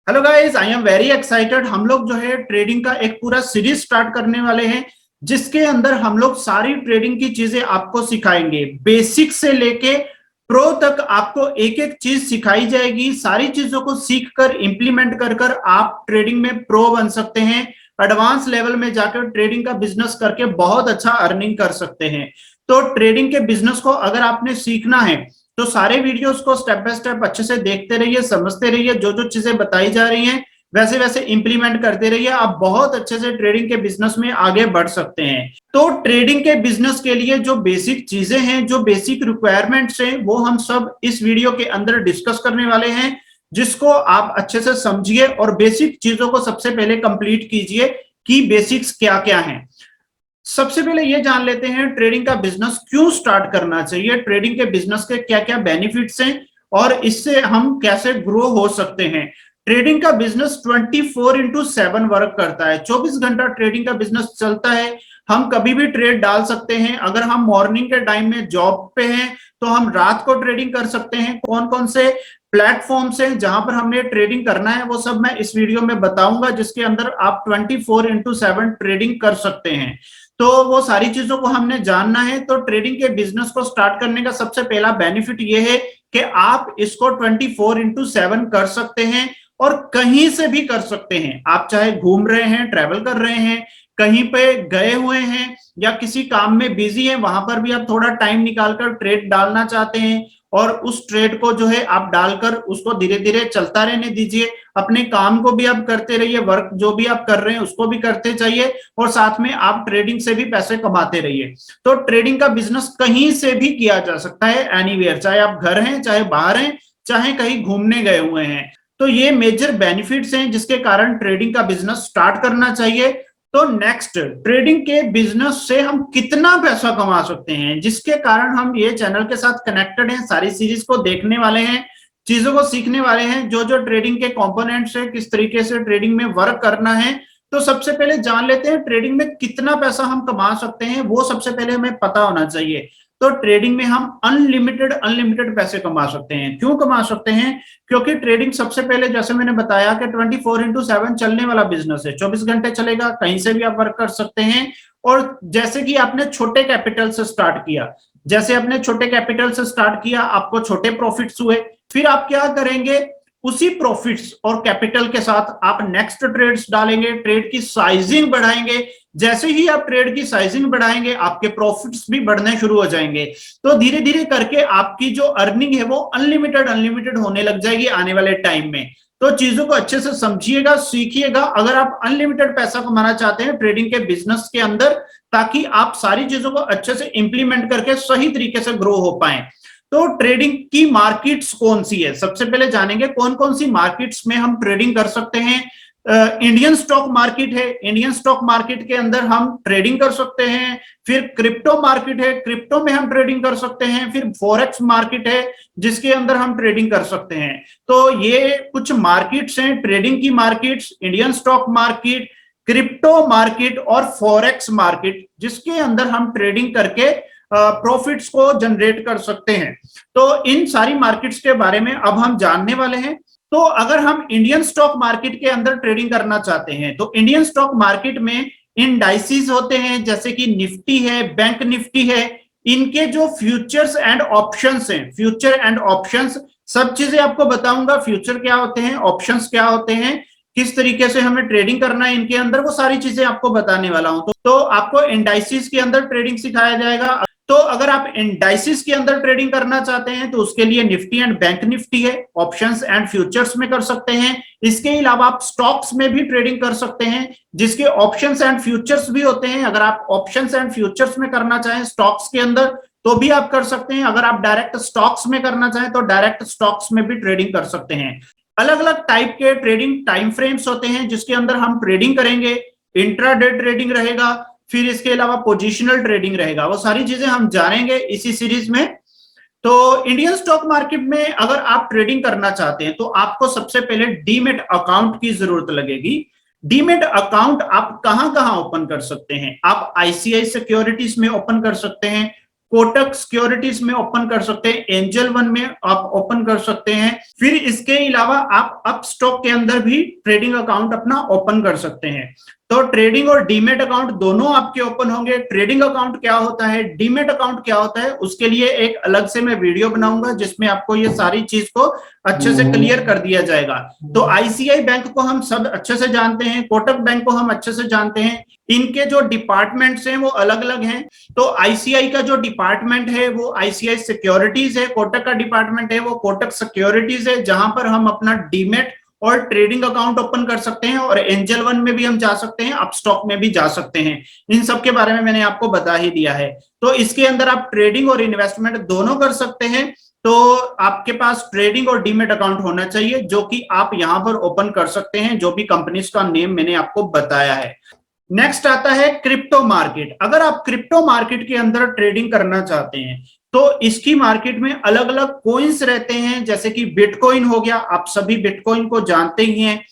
Hello guys, I am very excited. हम लोग जो है ट्रेडिंग का एक पूरा सीरीज स्टार्ट करने वाले हैं, जिसके अंदर हम लोग सारी ट्रेडिंग की चीजें आपको सिखाएंगे। बेसिक से लेके प्रो तक आपको एक एक चीज सिखाई जाएगी। सारी चीजों को सीख कर इंप्लीमेंट कर कर आप ट्रेडिंग में प्रो बन सकते हैं। एडवांस लेवल में जाकर ट्रेडिंग का बिजनेस करके बहुत अच्छा अर्निंग कर सकते हैं। तो ट्रेडिंग के बिजनेस को अगर आपने सीखना है तो सारे वीडियोस को स्टेप बाय स्टेप अच्छे से देखते रहिए, समझते रहिए। जो जो चीजें बताई जा रही हैं वैसे वैसे इंप्लीमेंट करते रहिए। आप बहुत अच्छे से ट्रेडिंग के बिजनेस में आगे बढ़ सकते हैं। तो ट्रेडिंग के बिजनेस के लिए जो बेसिक चीजें हैं, जो बेसिक रिक्वायरमेंट्स हैं, वो हम सब इस वीडियो के अंदर डिस्कस करने वाले हैं, जिसको आप अच्छे से समझिए और बेसिक चीजों को सबसे पहले कंप्लीट कीजिए कि बेसिक्स क्या क्या हैं। सबसे पहले ये जान लेते हैं ट्रेडिंग का बिजनेस क्यों स्टार्ट करना चाहिए, ट्रेडिंग के बिजनेस के क्या क्या बेनिफिट्स हैं और इससे हम कैसे ग्रो हो सकते हैं। ट्रेडिंग का बिजनेस 24/7 वर्क करता है। 24 घंटा ट्रेडिंग का बिजनेस चलता है। हम कभी भी ट्रेड डाल सकते हैं। अगर हम मॉर्निंग के टाइम में जॉब पे हैं तो हम रात को ट्रेडिंग कर सकते हैं। कौन कौन से प्लेटफॉर्म्स हैं जहां पर हमने ट्रेडिंग करना है वो सब मैं इस वीडियो में बताऊंगा, जिसके अंदर आप 24/7 ट्रेडिंग कर सकते हैं। तो वो सारी चीजों को हमने जानना है। तो ट्रेडिंग के बिजनेस को स्टार्ट करने का सबसे पहला बेनिफिट ये है कि आप इसको 24/7 कर सकते हैं और कहीं से भी कर सकते हैं। आप चाहे घूम रहे हैं, ट्रैवल कर रहे हैं, कहीं पे गए हुए हैं या किसी काम में बिजी हैं, वहां पर भी आप थोड़ा टाइम निकालकर ट्रेड डालना चाहते हैं और उस ट्रेड को जो है आप डालकर उसको धीरे धीरे चलता रहने दीजिए। अपने काम को भी आप करते रहिए, वर्क जो भी आप कर रहे हैं उसको भी करते चाहिए और साथ में आप ट्रेडिंग से भी पैसे कमाते रहिए। तो ट्रेडिंग का बिजनेस कहीं से भी किया जा सकता है, एनीवेयर, चाहे आप घर हैं, चाहे बाहर हैं, चाहे कहीं घूमने गए हुए हैं। तो ये मेजर बेनिफिट्स हैं जिसके कारण ट्रेडिंग का बिजनेस स्टार्ट करना चाहिए। तो नेक्स्ट, ट्रेडिंग के बिजनेस से हम कितना पैसा कमा सकते हैं, जिसके कारण हम ये चैनल के साथ कनेक्टेड हैं, सारी सीरीज को देखने वाले हैं, चीजों को सीखने वाले हैं, जो जो ट्रेडिंग के कंपोनेंट्स है, किस तरीके से ट्रेडिंग में वर्क करना है। तो सबसे पहले जान लेते हैं ट्रेडिंग में कितना पैसा हम कमा सकते हैं। वो सबसे पहले हमें पता होना चाहिए। तो ट्रेडिंग में हम अनलिमिटेड पैसे कमा सकते हैं। क्यों कमा सकते हैं? क्योंकि ट्रेडिंग सबसे पहले, जैसे मैंने बताया, कि 24/7 चलने वाला बिजनेस है। 24 घंटे चलेगा, कहीं से भी आप वर्क कर सकते हैं। और जैसे कि आपने छोटे कैपिटल से स्टार्ट किया, जैसे आपने छोटे कैपिटल से स्टार्ट किया, आपको छोटे प्रॉफिट्स हुए, फिर आप क्या करेंगे, उसी प्रॉफिट्स और कैपिटल के साथ आप नेक्स्ट ट्रेड्स डालेंगे, ट्रेड की साइजिंग बढ़ाएंगे। जैसे ही आप ट्रेड की साइजिंग बढ़ाएंगे, आपके प्रॉफिट्स भी बढ़ने शुरू हो जाएंगे। तो धीरे धीरे करके आपकी जो अर्निंग है वो अनलिमिटेड होने लग जाएगी आने वाले टाइम में। तो चीजों को अच्छे से समझिएगा, सीखिएगा अगर आप अनलिमिटेड पैसा कमाना चाहते हैं ट्रेडिंग के बिजनेस के अंदर, ताकि आप सारी चीजों को अच्छे से इंप्लीमेंट करके सही तरीके से ग्रो हो पाए। तो ट्रेडिंग की मार्केट्स कौन सी है, सबसे पहले जानेंगे कौन कौन सी मार्केट्स में हम ट्रेडिंग कर सकते हैं। इंडियन स्टॉक मार्केट है, इंडियन स्टॉक मार्केट के अंदर हम ट्रेडिंग कर सकते हैं। फिर क्रिप्टो मार्केट है, क्रिप्टो में हम ट्रेडिंग कर सकते हैं। फिर फॉरेक्स मार्केट है, जिसके अंदर हम ट्रेडिंग कर सकते हैं। तो ये कुछ मार्केट्स हैं, ट्रेडिंग की markets, Indian stock market, crypto market और फॉरेक्स मार्केट, जिसके अंदर हम ट्रेडिंग करके प्रॉफिट्स को जनरेट कर सकते हैं। तो इन सारी मार्केट्स के बारे में अब हम जानने वाले हैं। तो अगर हम इंडियन स्टॉक मार्केट के अंदर ट्रेडिंग करना चाहते हैं तो इंडियन स्टॉक मार्केट में इंडाइसिस होते हैं, जैसे कि निफ्टी है, बैंक निफ्टी है। इनके जो फ्यूचर्स एंड ऑप्शंस हैं, फ्यूचर एंड ऑप्शंस, सब चीजें आपको बताऊंगा। फ्यूचर क्या होते हैं, ऑप्शंस क्या होते हैं, किस तरीके से हमें ट्रेडिंग करना है इनके अंदर, वो सारी चीजें आपको बताने वाला हूं। तो आपको इंडाइसिस के अंदर ट्रेडिंग सिखाया जाएगा। तो अगर आप इंडाइसिस के अंदर ट्रेडिंग करना चाहते हैं तो उसके लिए निफ्टी एंड बैंक निफ्टी है, ऑप्शंस एंड फ्यूचर्स में कर सकते हैं। इसके अलावा आप स्टॉक्स में भी ट्रेडिंग कर सकते हैं, जिसके ऑप्शंस एंड फ्यूचर्स भी होते हैं। अगर आप ऑप्शंस एंड फ्यूचर्स में करना चाहें स्टॉक्स के अंदर तो भी आप कर सकते हैं। अगर आप डायरेक्ट स्टॉक्स में करना चाहें तो डायरेक्ट स्टॉक्स में भी ट्रेडिंग कर सकते हैं। अलग अलग टाइप के ट्रेडिंग टाइम फ्रेम्स होते हैं जिसके अंदर हम ट्रेडिंग करेंगे। इंट्राडे ट्रेडिंग रहेगा, फिर इसके अलावा पोजिशनल ट्रेडिंग रहेगा। वो सारी चीजें हम जानेंगे इसी सीरीज में। तो इंडियन स्टॉक मार्केट में अगर आप ट्रेडिंग करना चाहते हैं तो आपको सबसे पहले डीमेट अकाउंट की जरूरत लगेगी। डीमेट अकाउंट आप कहां कहां ओपन कर सकते हैं? आप आईसीआई सिक्योरिटीज में ओपन कर सकते हैं, कोटक सिक्योरिटीज में ओपन कर सकते हैं, एंजल वन में आप ओपन कर सकते हैं। फिर इसके अलावा आप अपस्टॉक के अंदर भी ट्रेडिंग अकाउंट अपना ओपन कर सकते हैं। तो ट्रेडिंग और डीमेट अकाउंट दोनों आपके ओपन होंगे। ट्रेडिंग अकाउंट क्या होता है, डीमेट अकाउंट क्या होता है, उसके लिए एक अलग से मैं वीडियो बनाऊंगा जिसमें आपको ये सारी चीज को अच्छे से क्लियर कर दिया जाएगा। तो आईसीआई बैंक को हम सब अच्छे से जानते हैं, कोटक बैंक को हम अच्छे से जानते हैं, इनके जो डिपार्टमेंट्स हैं वो अलग अलग हैं। तो आईसीआई का जो डिपार्टमेंट है वो आईसीआई सिक्योरिटीज है, कोटक का डिपार्टमेंट है वो कोटक सिक्योरिटीज है, जहां पर हम अपना डीमेट और ट्रेडिंग अकाउंट ओपन कर सकते हैं, और एंजल वन में भी हम जा सकते हैं, अपस्टॉक में भी जा सकते हैं। इन सब के बारे में मैंने आपको बता ही दिया है। तो इसके अंदर आप ट्रेडिंग और इन्वेस्टमेंट दोनों कर सकते हैं। तो आपके पास ट्रेडिंग और डीमेट अकाउंट होना चाहिए, जो कि आप यहां पर ओपन कर सकते हैं, जो भी कंपनीज का नेम मैंने आपको बताया है। नेक्स्ट आता है क्रिप्टो मार्केट। अगर आप क्रिप्टो मार्केट के अंदर ट्रेडिंग करना चाहते हैं तो इसकी मार्केट में अलग अलग कॉइन्स रहते हैं, जैसे कि बिटकॉइन हो गया, आप सभी बिटकॉइन को जानते ही हैं,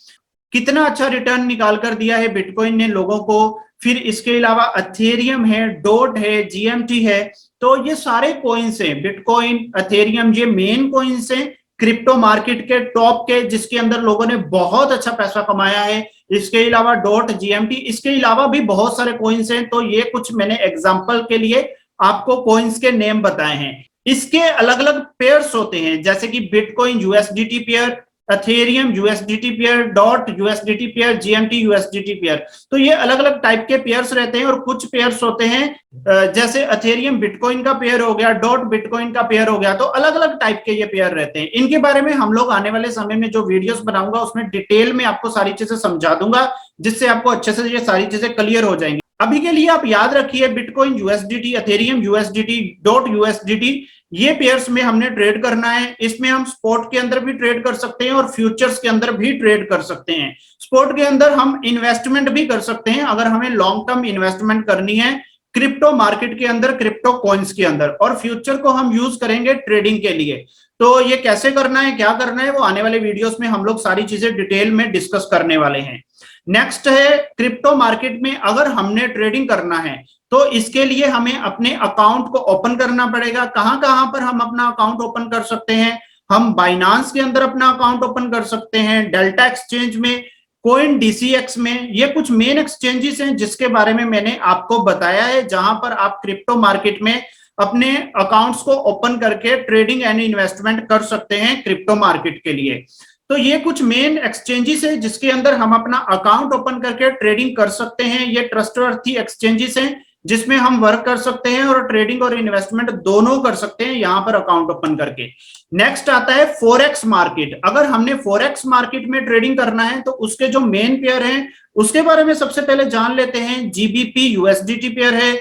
कितना अच्छा रिटर्न निकाल कर दिया है बिटकॉइन ने लोगों को। फिर इसके अलावा अथेरियम है, डॉट है, जीएमटी है। तो ये सारे कॉइन्स हैं, बिटकॉइन, अथेरियम, ये मेन कॉइन्स हैं क्रिप्टो मार्केट के टॉप के, जिसके अंदर लोगों ने बहुत अच्छा पैसा कमाया है। इसके अलावा डॉट, जीएमटी, इसके अलावा भी बहुत सारे कॉइन्स हैं। तो ये कुछ मैंने एग्जांपल के लिए आपको कॉइन्स के नेम बताए हैं। इसके अलग अलग पेयर्स होते हैं, जैसे कि Bitcoin USDT pair, Ethereum USDT pair, DOT USDT pair, GMT USDT pair. तो ये अलग अलग टाइप के पेयर्स रहते हैं। और कुछ पेयर्स होते हैं जैसे अथेरियम बिटकॉइन का पेयर हो गया, डॉट बिटकॉइन का पेयर हो गया। तो अलग अलग टाइप के ये पेयर रहते हैं। इनके बारे में हम लोग आने वाले समय में जो वीडियोस बनाऊंगा उसमें डिटेल में आपको सारी चीजें समझा दूंगा, जिससे आपको अच्छे से ये सारी चीजें क्लियर हो जाएंगी। अभी के लिए आप याद रखिए, Bitcoin USDT, Ethereum USDT, DOT USDT, ये पेयर्स में हमने ट्रेड करना है। इसमें हम स्पॉट के अंदर भी ट्रेड कर सकते हैं और फ्यूचर्स के अंदर भी ट्रेड कर सकते हैं। स्पॉट के अंदर हम इन्वेस्टमेंट भी कर सकते हैं अगर हमें लॉन्ग टर्म इन्वेस्टमेंट करनी है क्रिप्टो मार्केट के अंदर, क्रिप्टो कॉइन्स के अंदर, और फ्यूचर को हम यूज करेंगे ट्रेडिंग के लिए। तो ये कैसे करना है, क्या करना है, वो आने वाले वीडियोस में हम लोग सारी चीजें डिटेल में डिस्कस करने वाले हैं। नेक्स्ट है क्रिप्टो मार्केट में अगर हमने ट्रेडिंग करना है तो इसके लिए हमें अपने अकाउंट को ओपन करना पड़ेगा। कहां कहां पर हम अपना अकाउंट ओपन कर सकते हैं, हम बाइनांस के अंदर अपना अकाउंट ओपन कर सकते हैं, डेल्टा एक्सचेंज में, कोइन डीसीएक्स में। ये कुछ मेन एक्सचेंजेस हैं जिसके बारे में मैंने आपको बताया है, जहां पर आप क्रिप्टो मार्केट में अपने अकाउंट्स को ओपन करके ट्रेडिंग एंड इन्वेस्टमेंट कर सकते हैं क्रिप्टो मार्केट के लिए। तो ये कुछ मेन एक्सचेंजेस है जिसके अंदर हम अपना अकाउंट ओपन करके ट्रेडिंग कर सकते हैं। ये ट्रस्टवर्थी एक्सचेंजेस हैं जिसमें हम वर्क कर सकते हैं और ट्रेडिंग और इन्वेस्टमेंट दोनों कर सकते हैं यहां पर अकाउंट ओपन करके। नेक्स्ट आता है फॉरेक्स मार्केट। अगर हमने फॉरेक्स मार्केट में ट्रेडिंग करना है तो उसके जो मेन पेयर हैं उसके बारे में सबसे पहले जान लेते हैं। जीबीपी यूएसडीटी पेयर है,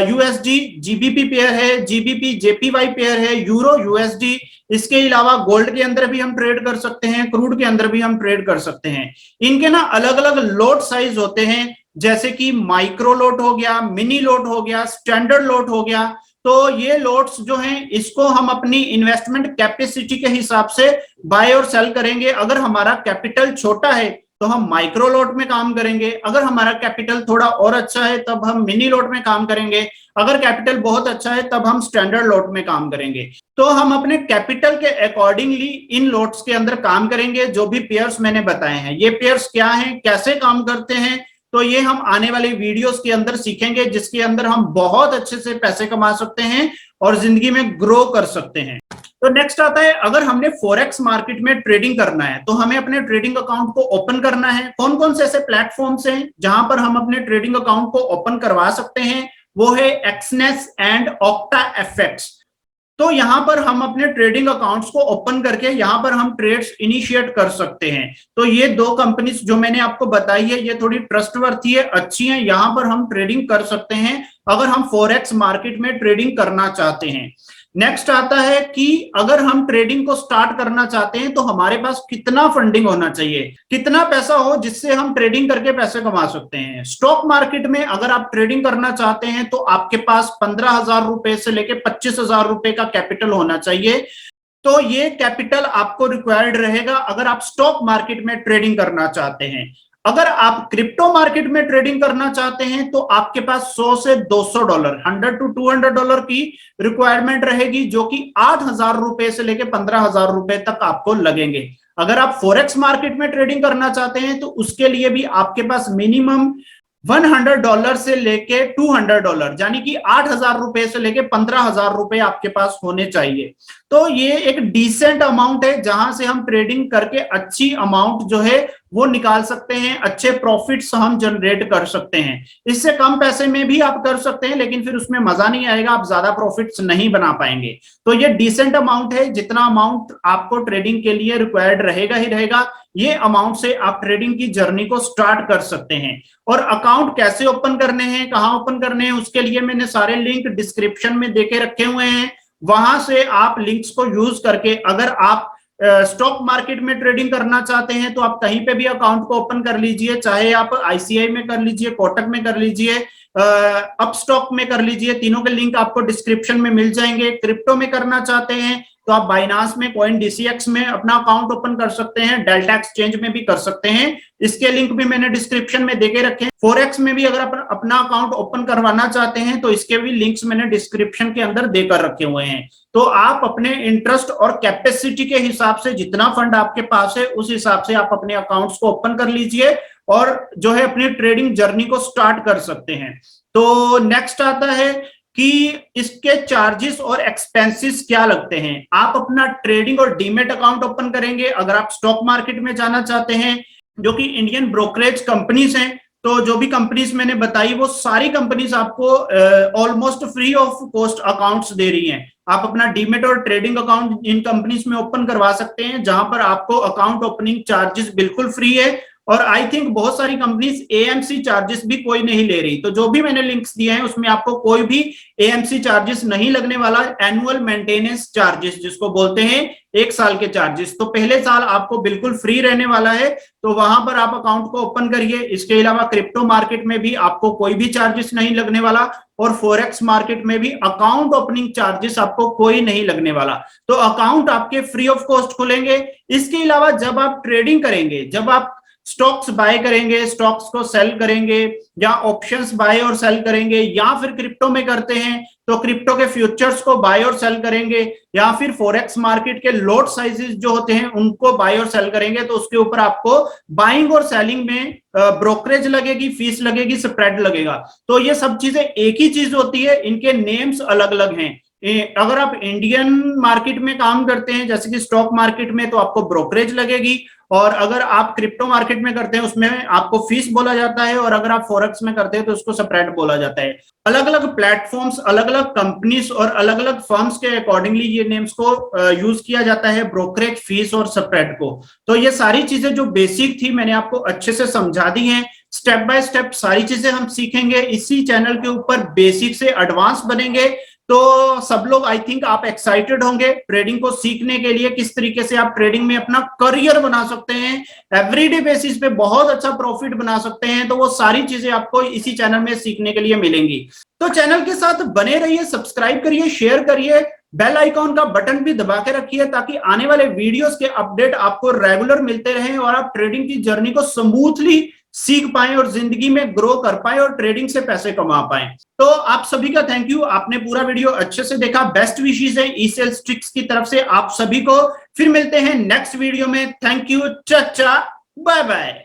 यूएसडी जीबीपी पेयर है, जीबीपी जेपीवाई पेयर है, यूरो यूएसडी। इसके अलावा गोल्ड के अंदर भी हम ट्रेड कर सकते हैं, क्रूड के अंदर भी हम ट्रेड कर सकते हैं। इनके ना अलग अलग लोट साइज होते हैं, जैसे कि माइक्रो लोट हो गया, मिनी लोट हो गया, स्टैंडर्ड लोट हो गया। तो ये लोट्स जो हैं इसको हम अपनी इन्वेस्टमेंट कैपेसिटी के हिसाब से बाय और सेल करेंगे। अगर हमारा कैपिटल छोटा है तो हम माइक्रो लोट में काम करेंगे, अगर हमारा कैपिटल थोड़ा और अच्छा है तब हम मिनी लोट में काम करेंगे, अगर कैपिटल बहुत अच्छा है तब हम स्टैंडर्ड लोट में काम करेंगे। तो हम अपने कैपिटल के अकॉर्डिंगली इन लोट्स के अंदर काम करेंगे। जो भी पेयर्स मैंने बताए हैं, ये पेयर्स क्या हैं, कैसे काम करते हैं, तो ये हम आने वाले वीडियोस के अंदर सीखेंगे, जिसके अंदर हम बहुत अच्छे से पैसे कमा सकते हैं और जिंदगी में ग्रो कर सकते हैं। तो नेक्स्ट आता है, अगर हमने फॉरेक्स मार्केट में ट्रेडिंग करना है तो हमें अपने ट्रेडिंग अकाउंट को ओपन करना है। कौन कौन से ऐसे प्लेटफॉर्म्स हैं जहां पर हम अपने ट्रेडिंग अकाउंट को ओपन करवा सकते हैं, वो है एक्सनेस एंड ऑक्टाएफएक्स। तो यहां पर हम अपने ट्रेडिंग अकाउंट्स को ओपन करके यहां पर हम ट्रेड्स इनिशिएट कर सकते हैं। तो ये दो कंपनीज जो मैंने आपको बताई है ये थोड़ी ट्रस्टवर्थी है, अच्छी है, यहां पर हम ट्रेडिंग कर सकते हैं अगर हम फॉरेक्स मार्केट में ट्रेडिंग करना चाहते हैं। नेक्स्ट आता है कि अगर हम ट्रेडिंग को स्टार्ट करना चाहते हैं तो हमारे पास कितना फंडिंग होना चाहिए, कितना पैसा हो जिससे हम ट्रेडिंग करके पैसे कमा सकते हैं। स्टॉक मार्केट में अगर आप ट्रेडिंग करना चाहते हैं तो आपके पास 15,000 रुपए से लेके 25,000 रुपए का कैपिटल होना चाहिए। तो ये कैपिटल आपको रिक्वायर्ड रहेगा अगर आप स्टॉक मार्केट में ट्रेडिंग करना चाहते हैं। अगर आप क्रिप्टो मार्केट में ट्रेडिंग करना चाहते हैं तो आपके पास $100 से $200, $100 to $200 की रिक्वायरमेंट रहेगी, जो कि ₹8,000 से लेके ₹15,000 तक आपको लगेंगे। अगर आप फॉरेक्स मार्केट में ट्रेडिंग करना चाहते हैं तो उसके लिए भी आपके पास मिनिमम $100 से लेके $200, यानी कि ₹8,000 से लेके ₹15,000 आपके पास होने चाहिए। तो ये एक डिसेंट अमाउंट है जहां से हम ट्रेडिंग करके अच्छी अमाउंट जो है वो निकाल सकते हैं, अच्छे प्रॉफिट्स हम जनरेट कर सकते हैं। इससे कम पैसे में भी आप कर सकते हैं, लेकिन फिर उसमें मजा नहीं आएगा, आप ज्यादा प्रॉफिट्स नहीं बना पाएंगे। तो ये डिसेंट अमाउंट है, जितना अमाउंट आपको ट्रेडिंग के लिए रिक्वायर्ड रहेगा ही रहेगा, ये अमाउंट से आप ट्रेडिंग की जर्नी को स्टार्ट कर सकते हैं। और अकाउंट कैसे ओपन करने हैं, कहां ओपन करने हैं, उसके लिए मैंने सारे लिंक डिस्क्रिप्शन में देके रखे हुए हैं। वहां से आप लिंक्स को यूज करके, अगर आप स्टॉक मार्केट में ट्रेडिंग करना चाहते हैं तो आप कहीं पे भी अकाउंट को ओपन कर लीजिए, चाहे आप आईसीआई में कर लीजिए, कोटक में कर लीजिए, अपस्टॉक में कर लीजिए, तीनों के लिंक आपको डिस्क्रिप्शन में मिल जाएंगे। क्रिप्टो में करना चाहते हैं तो आप बाइनांस में, कॉइन डीसीएक्स में अपना अकाउंट ओपन कर सकते हैं, डेल्टा एक्सचेंज में भी कर सकते हैं, इसके लिंक भी मैंने डिस्क्रिप्शन में देके रखे हैं। फॉरेक्स में भी अगर आप अपना अकाउंट ओपन करवाना चाहते हैं तो इसके भी लिंक्स मैंने डिस्क्रिप्शन के अंदर देकर रखे हुए हैं। तो आप अपने इंटरेस्ट और कैपेसिटी के हिसाब से, जितना फंड आपके पास है उस हिसाब से आप अपने अकाउंट्स को ओपन कर लीजिए और जो है अपनी ट्रेडिंग जर्नी को स्टार्ट कर सकते हैं। तो नेक्स्ट आता है कि इसके चार्जेस और एक्सपेंसेस क्या लगते हैं। आप अपना ट्रेडिंग और डीमेट अकाउंट ओपन करेंगे अगर आप स्टॉक मार्केट में जाना चाहते हैं, जो कि इंडियन ब्रोकरेज कंपनीज हैं। तो जो भी कंपनीज मैंने बताई वो सारी कंपनीज आपको almost free of cost accounts दे रही हैं। आप अपना डीमेट और ट्रेडिंग अकाउंट इन कंपनीज में ओपन करवा सकते हैं, जहां पर आपको अकाउंट ओपनिंग चार्जेस बिल्कुल फ्री है। और आई थिंक बहुत सारी कंपनीज एएमसी चार्जेस भी कोई नहीं ले रही। तो जो भी मैंने लिंक्स दिए हैं उसमें आपको कोई भी एएमसी चार्जेस नहीं लगने वाला। एनुअल मेंटेनेंस चार्जेस जिसको बोलते हैं, 1 साल के चार्जेस, तो पहले साल आपको बिल्कुल फ्री रहने वाला है। तो वहां पर आप अकाउंट को ओपन करिए। इसके अलावा क्रिप्टो मार्केट में भी आपको कोई भी चार्जेस नहीं लगने वाला, और फॉरेक्स मार्केट में भी अकाउंट ओपनिंग चार्जेस आपको कोई नहीं लगने वाला। तो अकाउंट आपके फ्री ऑफ कॉस्ट खुलेंगे। इसके अलावा जब आप ट्रेडिंग करेंगे, जब आप स्टॉक्स बाय करेंगे, स्टॉक्स को सेल करेंगे, या ऑप्शंस बाय और सेल करेंगे, या फिर क्रिप्टो में करते हैं तो क्रिप्टो के फ्यूचर्स को बाय और सेल करेंगे, या फिर फॉरेक्स मार्केट के लॉट साइजेस जो होते हैं उनको बाय और सेल करेंगे, तो उसके ऊपर आपको बाइंग और सेलिंग में ब्रोकरेज लगेगी, फीस लगेगी, स्प्रेड लगेगा। तो ये सब चीजें एक ही चीज होती है, इनके नेम्स अलग अलग हैं। अगर आप इंडियन मार्केट में काम करते हैं जैसे कि स्टॉक मार्केट में, तो आपको ब्रोकरेज लगेगी, और अगर आप क्रिप्टो मार्केट में करते हैं उसमें आपको फीस बोला जाता है, और अगर आप फॉरेक्स में करते हैं तो उसको स्प्रेड बोला जाता है। अलग अलग प्लेटफॉर्म्स, अलग अलग कंपनीज और अलग अलग फर्म्स के अकॉर्डिंगली ये नेम्स को यूज किया जाता है, ब्रोकरेज, फीस और स्प्रेड को। तो ये सारी चीजें जो बेसिक थी मैंने आपको अच्छे से समझा दी हैं। स्टेप बाय स्टेप सारी चीजें हम सीखेंगे इसी चैनल के ऊपर, बेसिक से एडवांस बनेंगे। तो सब लोग, आई थिंक आप एक्साइटेड होंगे ट्रेडिंग को सीखने के लिए, किस तरीके से आप ट्रेडिंग में अपना करियर बना सकते हैं, एवरीडे बेसिस पे बहुत अच्छा प्रॉफिट बना सकते हैं। तो वो सारी चीजें आपको इसी चैनल में सीखने के लिए मिलेंगी। तो चैनल के साथ बने रहिए, सब्सक्राइब करिए, शेयर करिए, बेल आइकॉन का बटन भी दबा के रखिए, ताकि आने वाले वीडियोस के अपडेट आपको रेगुलर मिलते रहें और आप ट्रेडिंग की जर्नी को स्मूथली सीख पाएं और जिंदगी में ग्रो कर पाएं और ट्रेडिंग से पैसे कमा पाएं। तो आप सभी का थैंक यू, आपने पूरा वीडियो अच्छे से देखा। बेस्ट विशेस है ई-सेल्स ट्रिक्स की तरफ से आप सभी को। फिर मिलते हैं नेक्स्ट वीडियो में। थैंक यू, चाचा, बाय बाय।